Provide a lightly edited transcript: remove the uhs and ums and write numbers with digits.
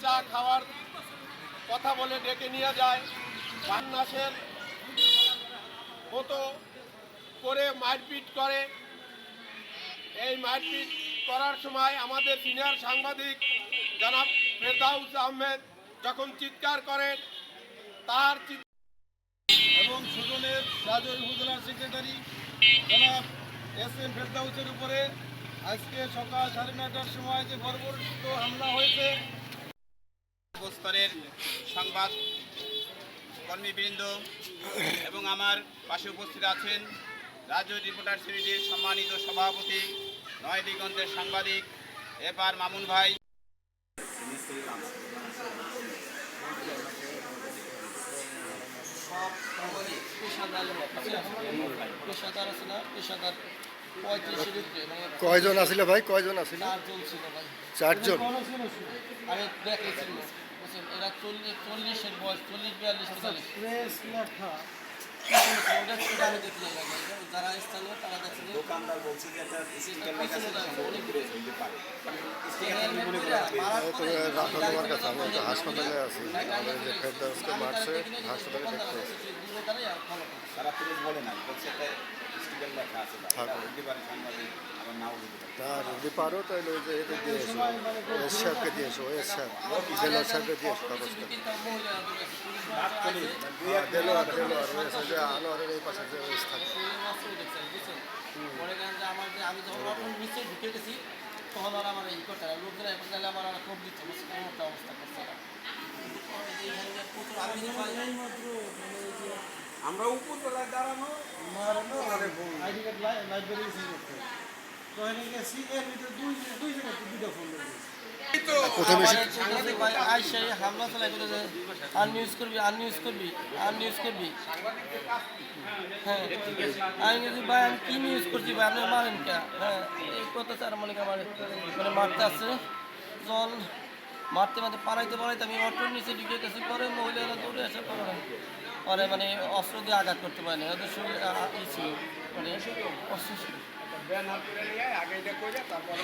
চা খাওয়ার কথা বলে ডেকে নিয়ে যায়, বান্নাসের মতো করে মারপিট করে। এই মারপিট করার সময় আমাদের সিনিয়র সাংবাদিক জনাব ফেরদাউস আহমেদ যখন চিৎকার করেন, তার এবং সুজনের রাজৈর উপজেলার সেক্রেটারি জনাব এস.এম. ফেরদাউসের উপরে আজকে সকাল 9:30টার সময় যে বর্বরোচিত হামলা হয়েছে। স্তরের সংবাদ কর্মীবৃন্দ এবং আমার পাশে উপস্থিত আছেন রাজৈর রিপোর্টার সিরিজের সম্মানিত সভাপতি নয় দিগন্তের সাংবাদিক এবার মামুন ভাই। কয়জন আছিল ভাই? কয়জন আছিল? 4 জন। আমি দেখেছি এরা 40-এর বয়স, 40-42 আমি দেখি যারা স্থানীয় তারা দেখছে দোকানদার বলছে যে একটা স্টিকার লেখা আছে তোমার কাছে আমি তো হাসপাতালে আছি, আমাদের যে ফেরদাউসকে মারছে হাসপাতালে দেখতে আছি। তারা পুলিশ বলে না, বলছে একটা স্টিকার লেখা আছে বলতে পারে সাংবাদিক, আমার নাও বলতে পারে। তা যদি পারো তাহলে ওই যে এতে দিয়ে এসো, এস সাহেবকে দিয়ে এসো, এস সাহেব দেলোয়ার সাহেবকে দিয়ে এসো কাগজটা। দেলোয়ার যে আনোয়ারের এই পাশে যে ওই স্থান আমি যখন নিচে ঢুকে গেছি তখন আর আমার এই করতে লোকজন এখন গেলে আমার আর খুব দিচ্ছে অবস্থা করছে। আমরা উপরবেলায় দাঁড়ানো আইডি কার্ড লাইব্রেরি করতে তো এখানে গেছি, এর ভিতরে দুই জায়গায় দুইটা ফোন সাংবাদিক ভাই আইসে হামলা চালাই করে আননিউজ করবি। হ্যাঁ আমি বলছি ভাই আমি কি নিউজ করছি ভাই, আপনি মারেন কে? হ্যাঁ এই কথা স্যার মনে মানে মারতে আসছে, জল মারতে পাড়াইতে আমি অটোর নিচে ঢুকে গেছি। পরে মহিলারা দৌড়ে আসে পরে মানে অস্ত্র দিয়ে আঘাত করতে পারেনি, ওদের শরীরে ই ছিল মানে অস্ত্র ছিল। তারপরে